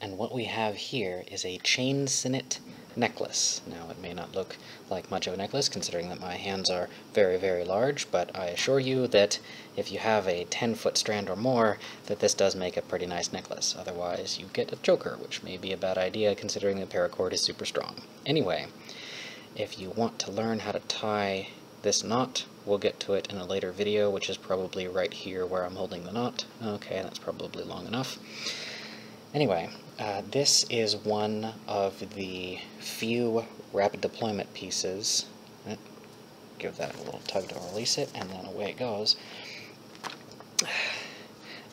And what we have here is a chain Sinnet necklace. Now, it may not look like much of a necklace, considering that my hands are very, very large, but I assure you that if you have a 10-foot strand or more, that this does make a pretty nice necklace. Otherwise, you get a choker, which may be a bad idea, considering the paracord is super strong. Anyway, if you want to learn how to tie this knot, we'll get to it in a later video, which is probably right here where I'm holding the knot. Okay, that's probably long enough. Anyway, this is one of the few rapid deployment pieces. Give that a little tug to release it, and then away it goes,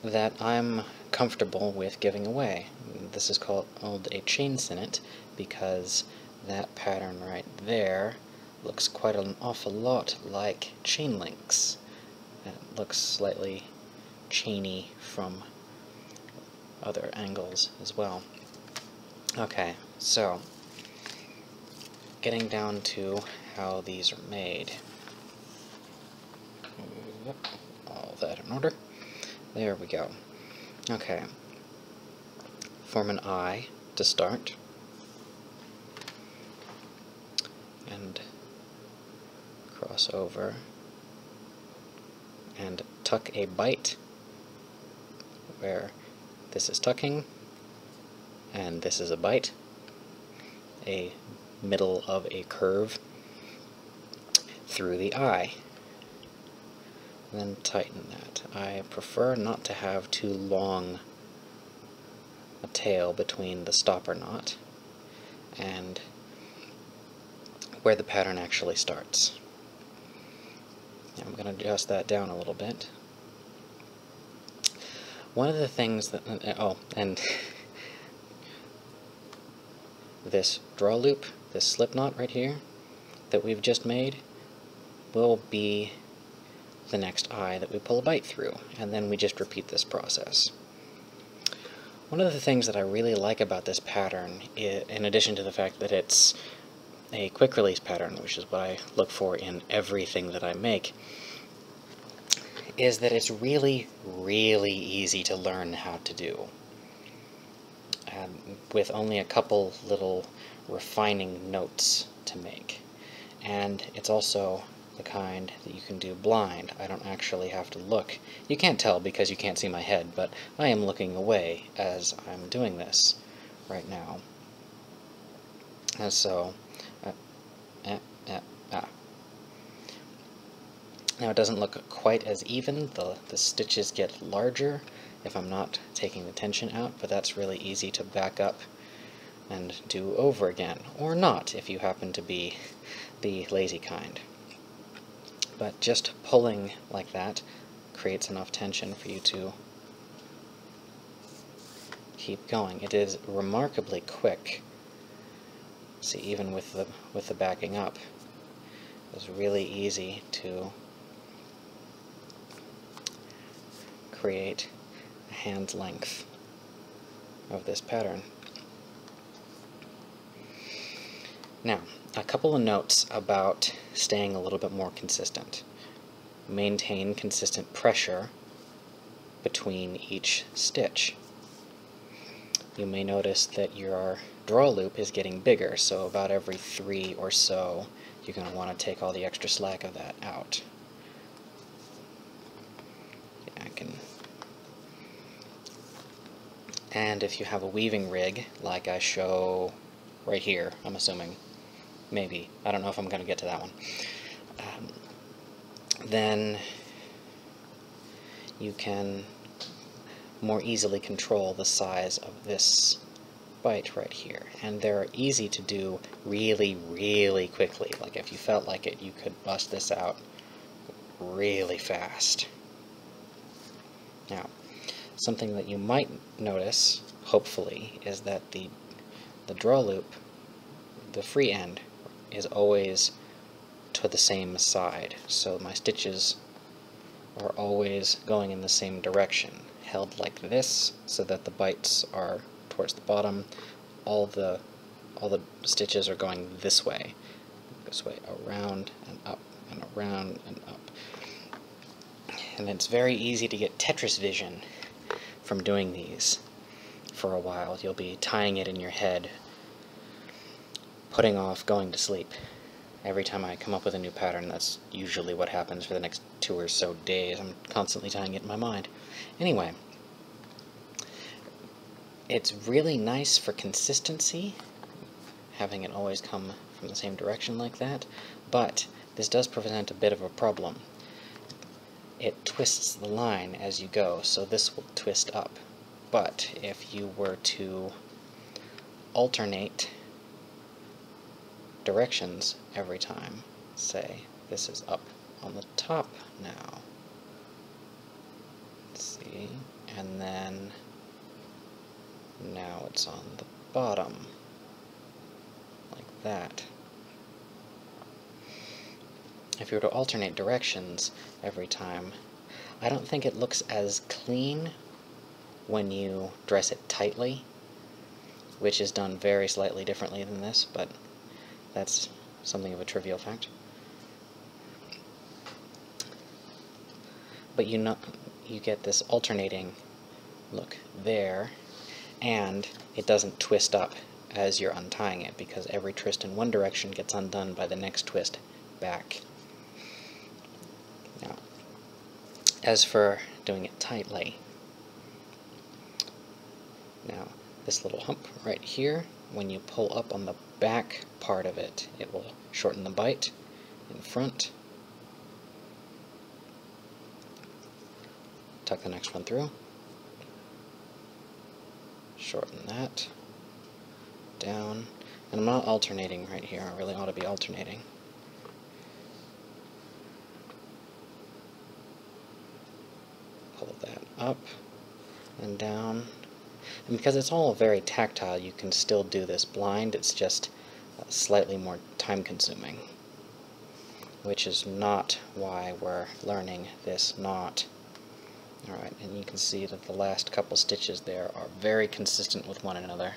that I'm comfortable with giving away. This is called a chain Sinnet because that pattern right there looks quite an awful lot like chain links. It looks slightly chainy from other angles as well. Okay, so getting down to how these are made. All that in order. There we go. Okay. Form an eye to start. And cross over. And tuck a bite where this is tucking, and this is a bite, a middle of a curve through the eye. Then tighten that. I prefer not to have too long a tail between the stopper knot and where the pattern actually starts. Now I'm going to adjust that down a little bit. One of the things that, and this draw loop, this slip knot right here that we've just made, will be the next eye that we pull a bite through, and then we just repeat this process. One of the things that I really like about this pattern, in addition to the fact that it's a quick release pattern, which is what I look for in everything that I make, is that it's really, really easy to learn how to do. With only a couple little refining notes to make. And it's also the kind that you can do blind. I don't actually have to look. You can't tell because you can't see my head, but I am looking away as I'm doing this right now. And so, Now it doesn't look quite as even, the stitches get larger if I'm not taking the tension out, but that's really easy to back up and do over again, or not if you happen to be the lazy kind. But just pulling like that creates enough tension for you to keep going. It is remarkably quick. See, even with the backing up, it was really easy to create a hand's length of this pattern. Now, a couple of notes about staying a little bit more consistent. Maintain consistent pressure between each stitch. You may notice that your draw loop is getting bigger, so about every 3 or so you're going to want to take all the extra slack of that out. And if you have a weaving rig, like I show right here, I'm assuming, maybe, I don't know if I'm going to get to that one, then you can more easily control the size of this bite right here. And they're easy to do really, really quickly. Like if you felt like it, you could bust this out really fast. Now, something that you might notice, hopefully, is that the draw loop, the free end, is always to the same side. So my stitches are always going in the same direction, held like this, so that the bites are towards the bottom. All the stitches are going this way, around and up, and around and up. And it's very easy to get Tetris vision from doing these. for a while. You'll be tying it in your head, putting off going to sleep. Every time I come up with a new pattern, that's usually what happens for the next 2 or so days. I'm constantly tying it in my mind. Anyway, it's really nice for consistency, having it always come from the same direction like that, but this does present a bit of a problem. It twists the line as you go, so this will twist up. But if you were to alternate directions every time, say this is up on the top now, let's see, and then now it's on the bottom, like that. If you were to alternate directions every time, I don't think it looks as clean when you dress it tightly, which is done very slightly differently than this, but that's something of a trivial fact. But you get this alternating look there, and it doesn't twist up as you're untying it, because every twist in one direction gets undone by the next twist back. Now, as for doing it tightly, now this little hump right here, when you pull up on the back part of it, it will shorten the bite in front. Tuck the next one through. Shorten that. Down. And I'm not alternating right here. I really ought to be alternating. Pull that up and down. And because it's all very tactile, you can still do this blind. It's just slightly more time-consuming, which is not why we're learning this knot. Alright, and you can see that the last couple stitches there are very consistent with one another,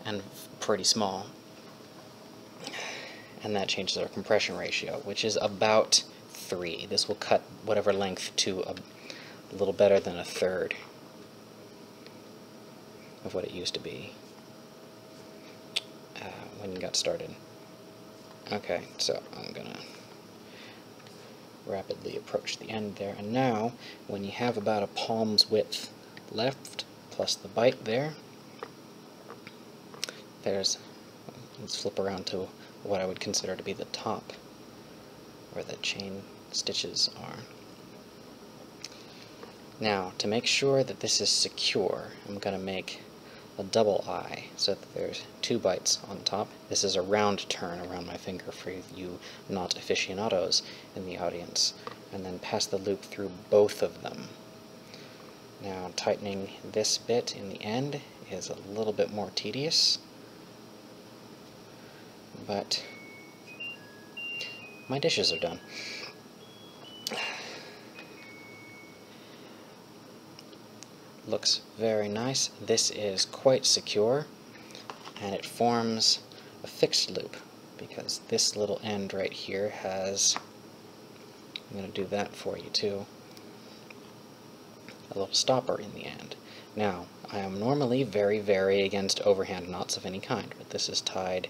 and pretty small. And that changes our compression ratio, which is about 3. This will cut whatever length to a little better than a third of what it used to be when you got started. Okay, so I'm gonna rapidly approach the end there, and now when you have about a palm's width left plus the bite there, let's flip around to what I would consider to be the top where the chain stitches are. Now, to make sure that this is secure, I'm going to make a double eye so that there's 2 bites on top. This is a round turn around my finger for you not aficionados in the audience, and then pass the loop through both of them. Now, tightening this bit in the end is a little bit more tedious, but my dishes are done. Looks very nice. This is quite secure, and it forms a fixed loop because this little end right here has, I'm going to do that for you too, a little stopper in the end. Now, I am normally very, very against overhand knots of any kind, but this is tied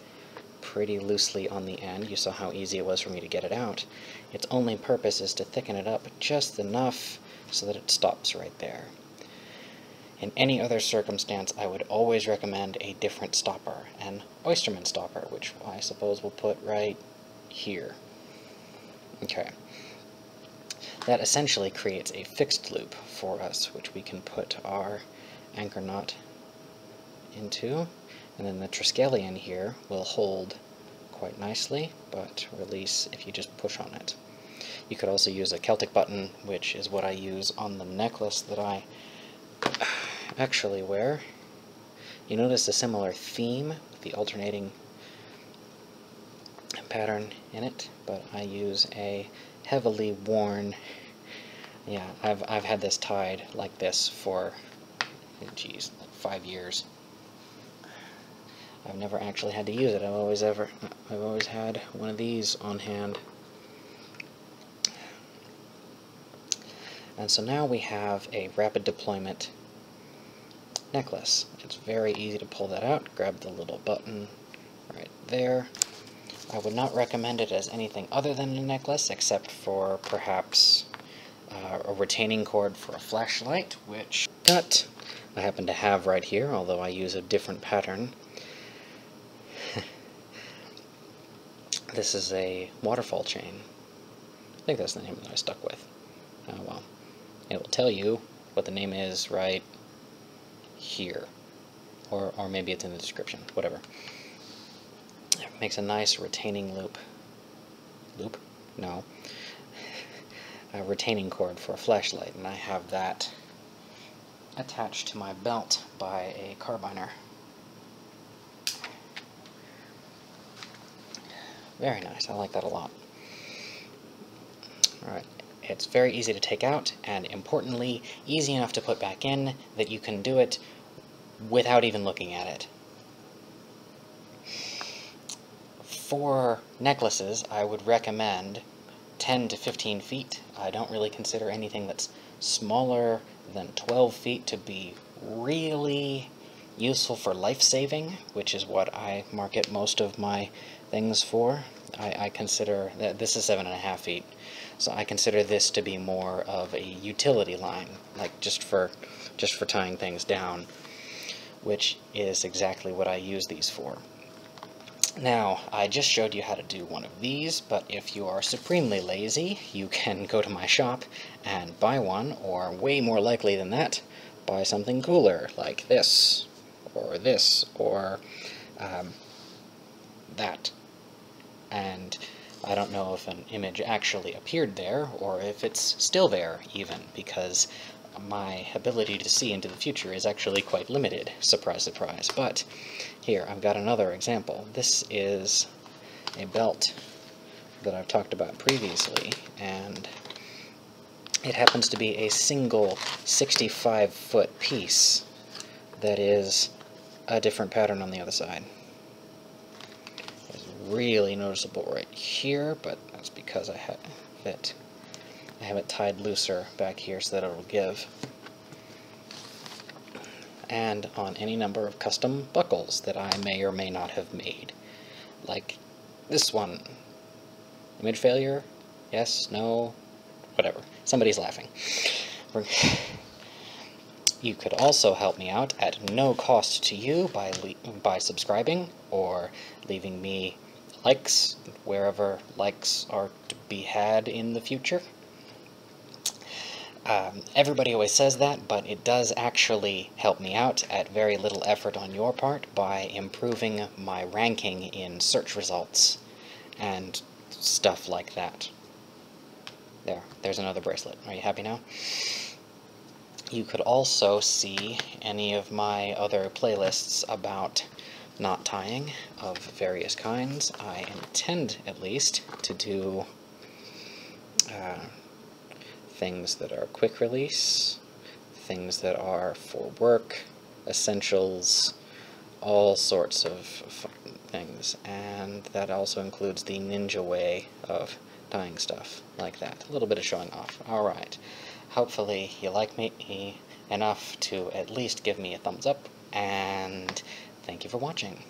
pretty loosely on the end. You saw how easy it was for me to get it out. Its only purpose is to thicken it up just enough so that it stops right there. In any other circumstance, I would always recommend a different stopper, an oysterman stopper, which I suppose we'll put right here. Okay. That essentially creates a fixed loop for us, which we can put our anchor knot into, and then the Triskelion here will hold quite nicely, but release if you just push on it. You could also use a Celtic button, which is what I use on the necklace that I actually wear. You notice a similar theme with the alternating pattern in it, but I use a heavily worn, yeah, I've had this tied like this for, geez, like 5 years. I've never actually had to use it. I've always had one of these on hand. And so now we have a rapid deployment necklace. It's very easy to pull that out. Grab the little button right there. I would not recommend it as anything other than a necklace, except for perhaps a retaining cord for a flashlight, which I happen to have right here, although I use a different pattern. This is a waterfall chain. I think that's the name that I stuck with. Oh well. It will tell you what the name is right here. Or maybe it's in the description. Whatever. It makes a nice retaining loop. Loop? No. A retaining cord for a flashlight, and I have that attached to my belt by a carbiner. Very nice. I like that a lot. Alright. It's very easy to take out, and importantly, easy enough to put back in that you can do it without even looking at it. For necklaces, I would recommend 10 to 15 feet. I don't really consider anything that's smaller than 12 feet to be really useful for life-saving, which is what I market most of my things for. I consider that this is 7.5 feet, so I consider this to be more of a utility line, like just for tying things down, which is exactly what I use these for. Now, I just showed you how to do one of these, but if you are supremely lazy, you can go to my shop and buy one, or way more likely than that, buy something cooler, like this, or that. And I don't know if an image actually appeared there, or if it's still there, even, because my ability to see into the future is actually quite limited. Surprise, surprise. But here, I've got another example. This is a belt that I've talked about previously, and it happens to be a single 65-foot piece that is a different pattern on the other side. It's really noticeable right here, but that's because I have it tied looser back here so that it'll give. And on any number of custom buckles that I may or may not have made. Like this one. Image failure? Yes? No? Whatever. Somebody's laughing. You could also help me out at no cost to you by subscribing or leaving me likes wherever likes are to be had in the future. Everybody always says that, but it does actually help me out at very little effort on your part by improving my ranking in search results and stuff like that. There's another bracelet. Are you happy now? You could also see any of my other playlists about knot tying of various kinds. I intend, at least, to do things that are quick release, things that are for work, essentials, all sorts of things, and that also includes the ninja way of tying stuff like that. A little bit of showing off. Alright, hopefully you like me enough to at least give me a thumbs up, and thank you for watching.